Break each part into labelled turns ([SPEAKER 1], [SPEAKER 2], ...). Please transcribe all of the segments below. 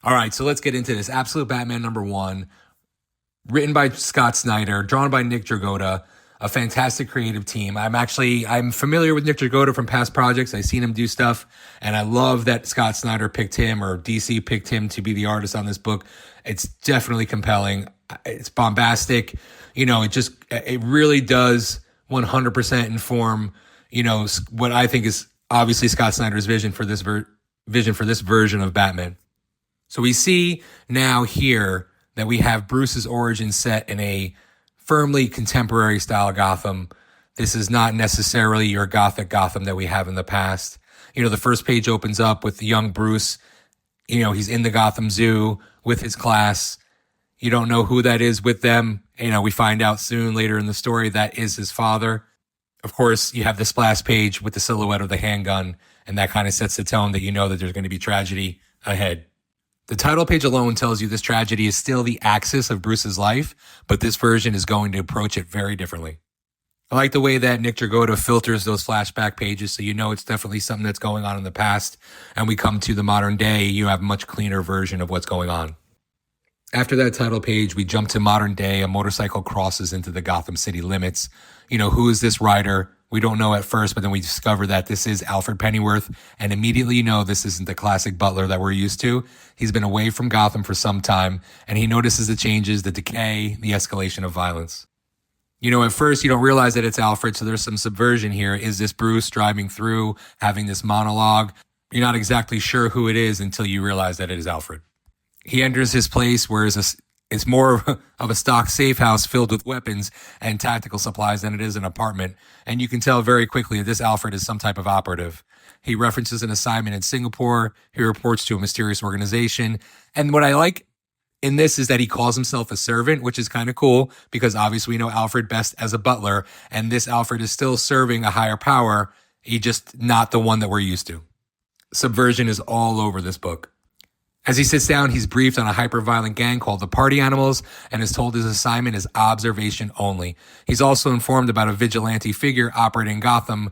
[SPEAKER 1] All right, so let's get into this. Absolute Batman #1, written by Scott Snyder, drawn by Nick Dragotta, a fantastic creative team. I'm familiar with Nick Dragotta from past projects. I've seen him do stuff, and I love that Scott Snyder picked him, or DC picked him, to be the artist on this book. It's definitely compelling. It's bombastic. It really does 100% inform, what I think is obviously Scott Snyder's vision for this version of Batman. So we see now here that we have Bruce's origin set in a firmly contemporary style Gotham. This is not necessarily your gothic Gotham that we have in the past. The first page opens up with young Bruce. He's in the Gotham Zoo with his class. You don't know who that is with them. We find out soon later in the story that is his father. Of course, you have the splash page with the silhouette of the handgun, and that kind of sets the tone that you know that there's going to be tragedy ahead. The title page alone tells you this tragedy is still the axis of Bruce's life, but this version is going to approach it very differently. I like the way that Nick Dragotta filters those flashback pages, so you know it's definitely something that's going on in the past, and we come to the modern day, you have a much cleaner version of what's going on. After that title page, we jump to modern day. A motorcycle crosses into the Gotham City limits. Who is this rider? We don't know at first, but then we discover that this is Alfred Pennyworth, and immediately you know this isn't the classic butler that we're used to. He's been away from Gotham for some time, and he notices the changes, the decay, the escalation of violence. At first you don't realize that it's Alfred, so there's some subversion here. Is this Bruce driving through, having this monologue? You're not exactly sure who it is until you realize that it is Alfred. He enters his place, whereas it's more of a stock safe house filled with weapons and tactical supplies than it is an apartment. And you can tell very quickly that this Alfred is some type of operative. He references an assignment in Singapore. He reports to a mysterious organization. And what I like in this is that he calls himself a servant, which is kind of cool because obviously we know Alfred best as a butler. And this Alfred is still serving a higher power. He's just not the one that we're used to. Subversion is all over this book. As he sits down, he's briefed on a hyper-violent gang called the Party Animals and is told his assignment is observation only. He's also informed about a vigilante figure operating in Gotham,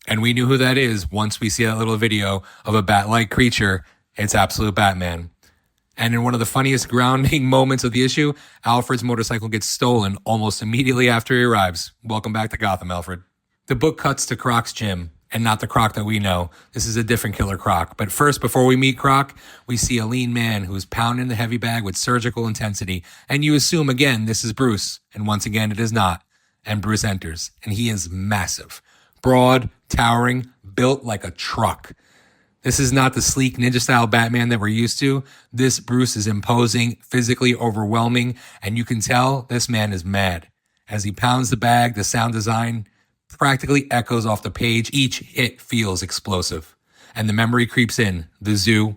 [SPEAKER 1] and we knew who that is once we see that little video of a bat-like creature. It's Absolute Batman. And in one of the funniest grounding moments of the issue, Alfred's motorcycle gets stolen almost immediately after he arrives. Welcome back to Gotham, Alfred. The book cuts to Croc's gym. And not the Croc that we know. This is a different Killer Croc. But first, before we meet Croc, we see a lean man who is pounding the heavy bag with surgical intensity. And you assume, again, this is Bruce. And once again, it is not. And Bruce enters. And he is massive. Broad, towering, built like a truck. This is not the sleek ninja-style Batman that we're used to. This Bruce is imposing, physically overwhelming. And you can tell this man is mad. As he pounds the bag, the sound design practically echoes off the page. Each hit feels explosive. And the memory creeps in. The zoo,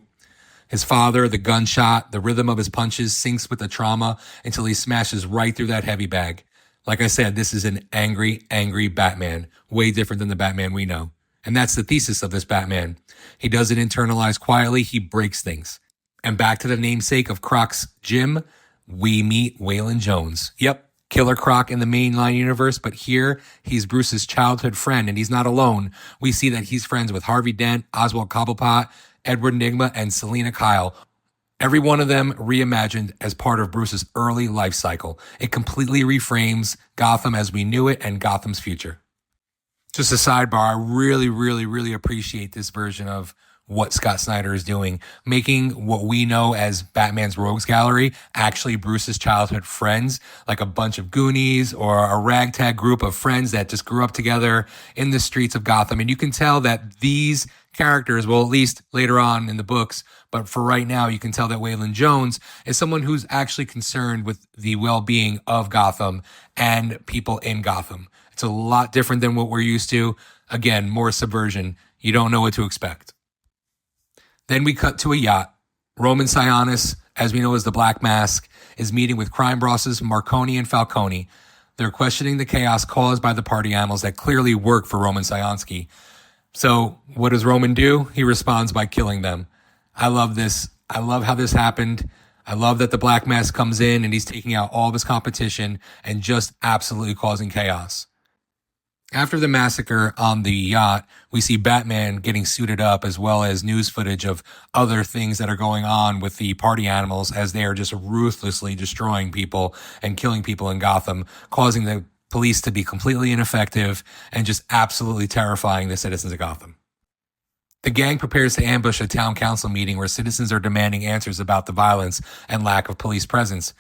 [SPEAKER 1] his father, the gunshot, the rhythm of his punches syncs with the trauma until he smashes right through that heavy bag. Like I said, this is an angry, angry Batman. Way different than the Batman we know. And that's the thesis of this Batman. He doesn't internalize quietly. He breaks things. And back to the namesake of Croc's gym, we meet Waylon Jones. Yep. Killer Croc in the mainline universe, but here he's Bruce's childhood friend, and he's not alone. We see that he's friends with Harvey Dent, Oswald Cobblepot, Edward Nygma, and Selina Kyle. Every one of them reimagined as part of Bruce's early life cycle. It completely reframes Gotham as we knew it and Gotham's future. Just a sidebar, I really, really, really appreciate this version of what Scott Snyder is doing, making what we know as Batman's Rogues Gallery actually Bruce's childhood friends, like a bunch of Goonies or a ragtag group of friends that just grew up together in the streets of Gotham. And you can tell that these characters, well, at least later on in the books, but for right now, you can tell that Waylon Jones is someone who's actually concerned with the well-being of Gotham and people in Gotham. It's a lot different than what we're used to. Again, more subversion. You don't know what to expect. Then we cut to a yacht. Roman Sionis, as we know as the Black Mask, is meeting with crime bosses Marconi and Falcone. They're questioning the chaos caused by the Party Animals that clearly work for Roman Sionisky. So what does Roman do? He responds by killing them. I love this. I love how this happened. I love that the Black Mask comes in and he's taking out all of his competition and just absolutely causing chaos. After the massacre on the yacht, we see Batman getting suited up, as well as news footage of other things that are going on with the party animals as they are just ruthlessly destroying people and killing people in Gotham, causing the police to be completely ineffective and just absolutely terrifying the citizens of Gotham. The gang prepares to ambush a town council meeting where citizens are demanding answers about the violence and lack of police presence.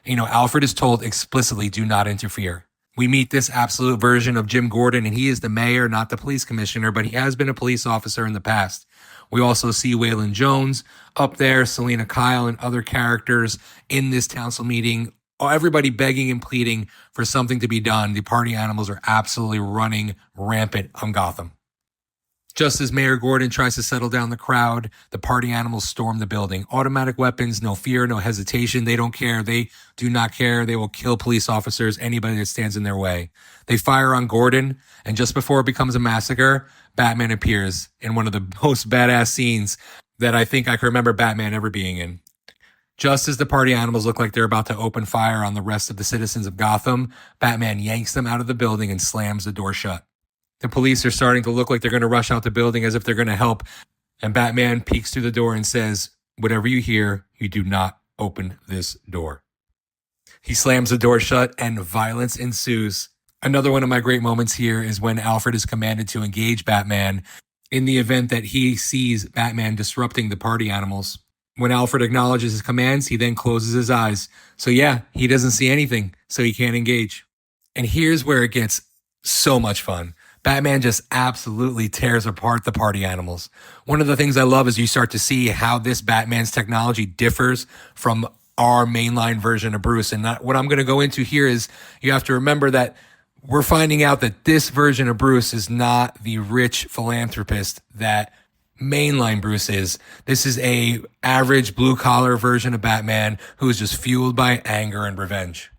[SPEAKER 1] Alfred is told explicitly, do not interfere. We meet this absolute version of Jim Gordon, and he is the mayor, not the police commissioner, but he has been a police officer in the past. We also see Waylon Jones up there, Selena Kyle, and other characters in this council meeting. Everybody begging and pleading for something to be done. The party animals are absolutely running rampant on Gotham. Just as Mayor Gordon tries to settle down the crowd, the party animals storm the building. Automatic weapons, no fear, no hesitation. They don't care. They do not care. They will kill police officers, anybody that stands in their way. They fire on Gordon, and just before it becomes a massacre, Batman appears in one of the most badass scenes that I think I can remember Batman ever being in. Just as the party animals look like they're about to open fire on the rest of the citizens of Gotham, Batman yanks them out of the building and slams the door shut. The police are starting to look like they're going to rush out the building as if they're going to help. And Batman peeks through the door and says, whatever you hear, you do not open this door. He slams the door shut and violence ensues. Another one of my great moments here is when Alfred is commanded to engage Batman in the event that he sees Batman disrupting the party animals. When Alfred acknowledges his commands, he then closes his eyes. So yeah, he doesn't see anything, so he can't engage. And here's where it gets so much fun. Batman just absolutely tears apart the party animals. One of the things I love is you start to see how this Batman's technology differs from our mainline version of Bruce. And what I'm going to go into here is you have to remember that we're finding out that this version of Bruce is not the rich philanthropist that mainline Bruce is. This is a average blue collar version of Batman who is just fueled by anger and revenge.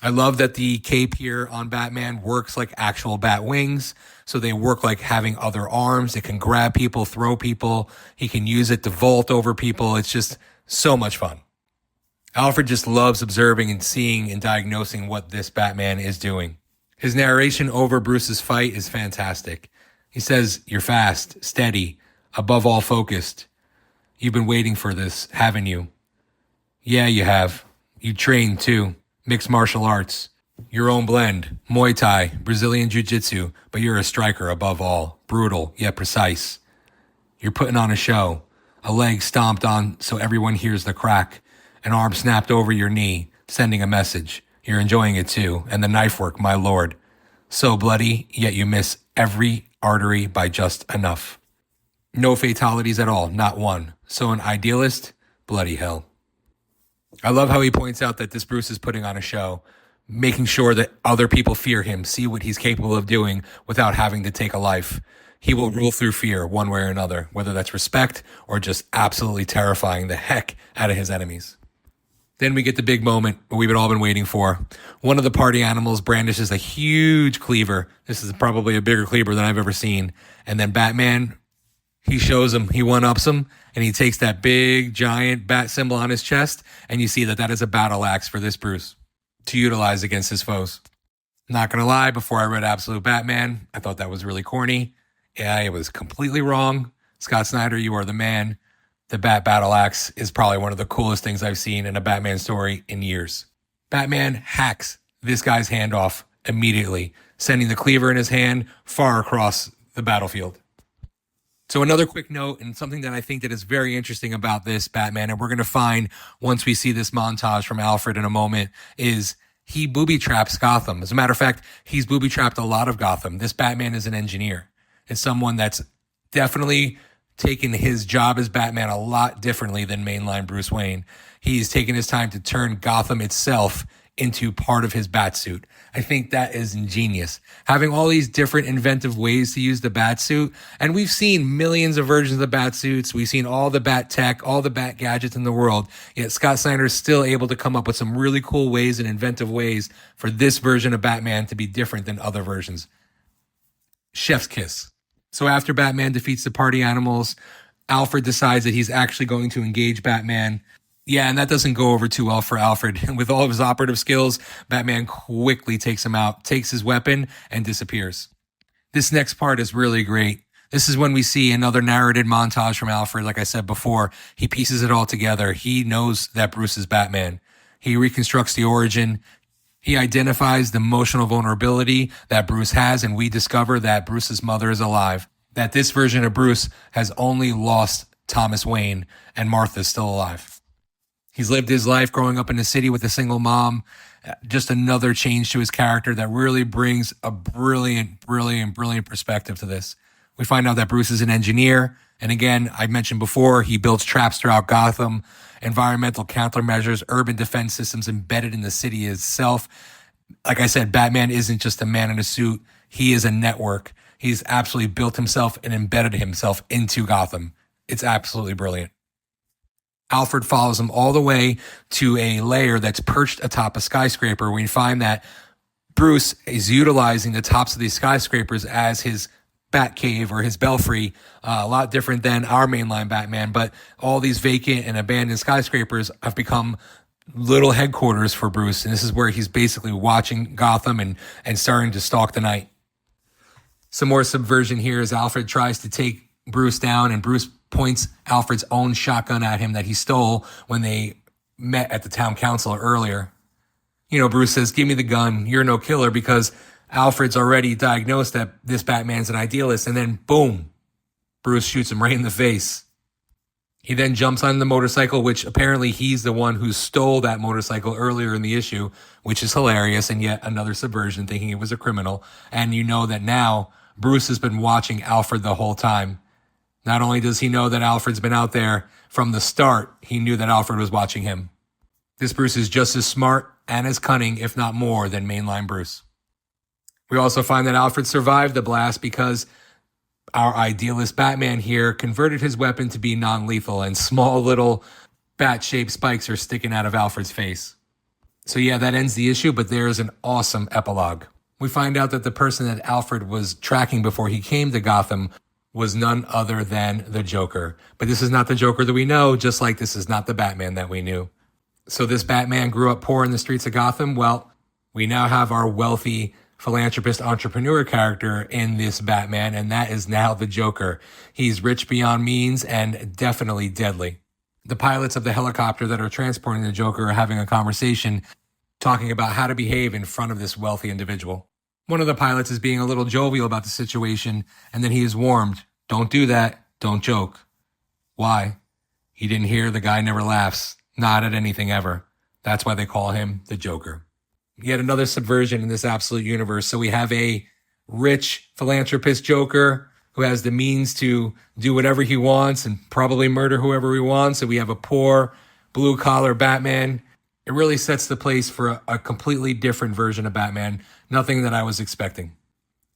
[SPEAKER 1] I love that the cape here on Batman works like actual bat wings. So they work like having other arms. It can grab people, throw people. He can use it to vault over people. It's just so much fun. Alfred just loves observing and seeing and diagnosing what this Batman is doing. His narration over Bruce's fight is fantastic. He says, you're fast, steady, above all focused. You've been waiting for this, haven't you? Yeah, you have. You trained too. Mixed martial arts, your own blend, Muay Thai, Brazilian Jiu-Jitsu, but you're a striker above all, brutal yet precise. You're putting on a show, a leg stomped on so everyone hears the crack, an arm snapped over your knee, sending a message. You're enjoying it too, and the knife work, my lord. So bloody, yet you miss every artery by just enough. No fatalities at all, not one. So an idealist, bloody hell. I love how he points out that this Bruce is putting on a show, making sure that other people fear him, see what he's capable of doing without having to take a life. He will rule through fear one way or another, whether that's respect or just absolutely terrifying the heck out of his enemies. Then we get the big moment we've all been waiting for. One of the party animals brandishes a huge cleaver. This is probably a bigger cleaver than I've ever seen. And then Batman, he shows him, he one-ups him, and he takes that big, giant bat symbol on his chest, and you see that that is a battle axe for this Bruce to utilize against his foes. Not going to lie, before I read Absolute Batman, I thought that was really corny. Yeah, it was completely wrong. Scott Snyder, you are the man. The bat battle axe is probably one of the coolest things I've seen in a Batman story in years. Batman hacks this guy's hand off immediately, sending the cleaver in his hand far across the battlefield. So another quick note, and something that I think that is very interesting about this Batman, and we're going to find once we see this montage from Alfred in a moment, is he booby-traps Gotham. As a matter of fact, he's booby-trapped a lot of Gotham. This Batman is an engineer. It's someone that's definitely taken his job as Batman a lot differently than mainline Bruce Wayne. He's taken his time to turn Gotham itself into part of his Batsuit. I think that is ingenious. Having all these different inventive ways to use the Batsuit, and we've seen millions of versions of the Batsuits. We've seen all the Bat tech, all the Bat gadgets in the world. Yet Scott Snyder is still able to come up with some really cool ways and inventive ways for this version of Batman to be different than other versions. Chef's kiss. So after Batman defeats the party animals, Alfred decides that he's actually going to engage Batman. Yeah, and that doesn't go over too well for Alfred. With all of his operative skills, Batman quickly takes him out, takes his weapon, and disappears. This next part is really great. This is when we see another narrated montage from Alfred. Like I said before, he pieces it all together. He knows that Bruce is Batman. He reconstructs the origin. He identifies the emotional vulnerability that Bruce has, and we discover that Bruce's mother is alive. That this version of Bruce has only lost Thomas Wayne, and Martha's still alive. He's lived his life growing up in the city with a single mom. Just another change to his character that really brings a brilliant perspective to this. We find out that Bruce is an engineer. And again, I mentioned before, he builds traps throughout Gotham, environmental countermeasures, urban defense systems embedded in the city itself. Like I said, Batman isn't just a man in a suit. He is a network. He's absolutely built himself and embedded himself into Gotham. It's absolutely brilliant. Alfred follows him all the way to a lair that's perched atop a skyscraper. We find that Bruce is utilizing the tops of these skyscrapers as his bat cave or his belfry, a lot different than our mainline Batman, but all these vacant and abandoned skyscrapers have become little headquarters for Bruce, and this is where he's basically watching Gotham and starting to stalk the night. Some more subversion here as Alfred tries to take Bruce down, and Bruce points Alfred's own shotgun at him that he stole when they met at the town council earlier. Bruce says, "Give me the gun. You're no killer," because Alfred's already diagnosed that this Batman's an idealist, and then boom, Bruce shoots him right in the face. He then jumps on the motorcycle, which apparently he's the one who stole that motorcycle earlier in the issue, which is hilarious, and yet another subversion, thinking it was a criminal. And you know that now Bruce has been watching Alfred the whole time. Not only does he know that Alfred's been out there from the start, he knew that Alfred was watching him. This Bruce is just as smart and as cunning, if not more, than mainline Bruce. We also find that Alfred survived the blast because our idealist Batman here converted his weapon to be non-lethal, and small little bat-shaped spikes are sticking out of Alfred's face. So yeah, that ends the issue, but there's an awesome epilogue. We find out that the person that Alfred was tracking before he came to Gotham was none other than the Joker. But this is not the Joker that we know, just like this is not the Batman that we knew. So this Batman grew up poor in the streets of Gotham. Well, we now have our wealthy philanthropist entrepreneur character in this Batman, and that is now the Joker. He's rich beyond means and definitely deadly. The pilots of the helicopter that are transporting the Joker are having a conversation talking about how to behave in front of this wealthy individual. One of the pilots is being a little jovial about the situation, and then he is warned, "Don't do that, don't joke." Why? He didn't hear the guy never laughs, not at anything ever. That's why they call him the Joker. Yet another subversion in this absolute universe. So we have a rich philanthropist Joker who has the means to do whatever he wants and probably murder whoever he wants. So we have a poor blue-collar Batman. It really sets the place for a completely different version of Batman. Nothing that I was expecting.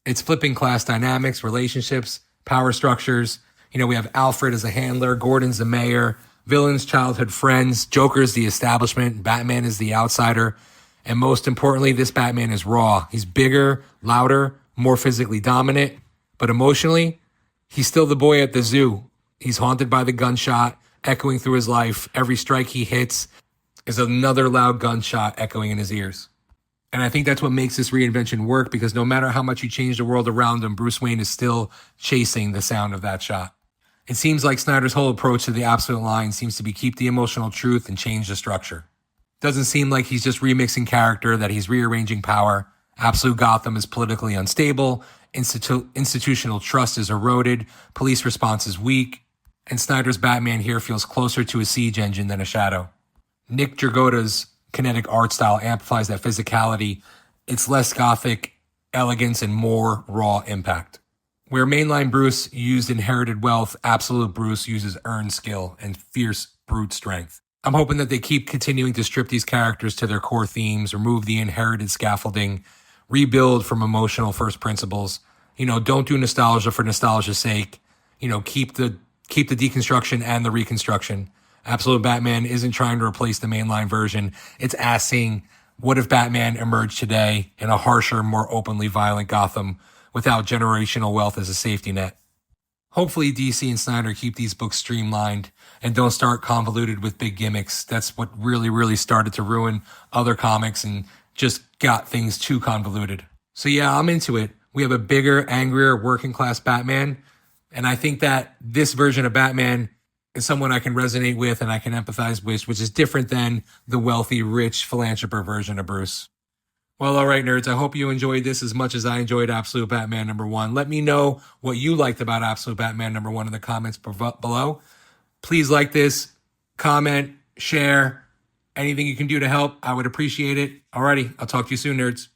[SPEAKER 1] It's flipping class dynamics, relationships, power structures. We have Alfred as a handler, Gordon's the mayor, villains, childhood friends, Joker's the establishment, Batman is the outsider. And most importantly, this Batman is raw. He's bigger, louder, more physically dominant, but emotionally, he's still the boy at the zoo. He's haunted by the gunshot echoing through his life. Every strike he hits is another loud gunshot echoing in his ears. And I think that's what makes this reinvention work, because no matter how much you change the world around him, Bruce Wayne is still chasing the sound of that shot. It seems like Snyder's whole approach to the absolute line seems to be keep the emotional truth and change the structure. Doesn't seem like he's just remixing character, that he's rearranging power. Absolute Gotham is politically unstable, institutional trust is eroded, police response is weak, and Snyder's Batman here feels closer to a siege engine than a shadow. Nick Dragotta's kinetic art style amplifies that physicality. It's less gothic elegance and more raw impact. Where mainline Bruce used inherited wealth, absolute Bruce uses earned skill and fierce brute strength. I'm hoping that they keep continuing to strip these characters to their core themes, remove the inherited scaffolding, rebuild from emotional first principles. Don't do nostalgia for nostalgia's sake. Keep the deconstruction and the reconstruction. Absolute Batman isn't trying to replace the mainline version. It's asking, what if Batman emerged today in a harsher, more openly violent Gotham without generational wealth as a safety net? Hopefully DC and Snyder keep these books streamlined and don't start convoluted with big gimmicks. That's what really started to ruin other comics and just got things too convoluted. So yeah, I'm into it, We have a bigger, angrier, working class Batman. And I think that this version of Batman is someone I can resonate with and I can empathize with, which is different than the wealthy, rich philanthropist version of Bruce. Well, all right, nerds. I hope you enjoyed this as much as I enjoyed Absolute Batman #1. Let me know what you liked about Absolute Batman #1 in the comments below. Please like this, comment, share, anything you can do to help. I would appreciate it. Alrighty, I'll talk to you soon, nerds.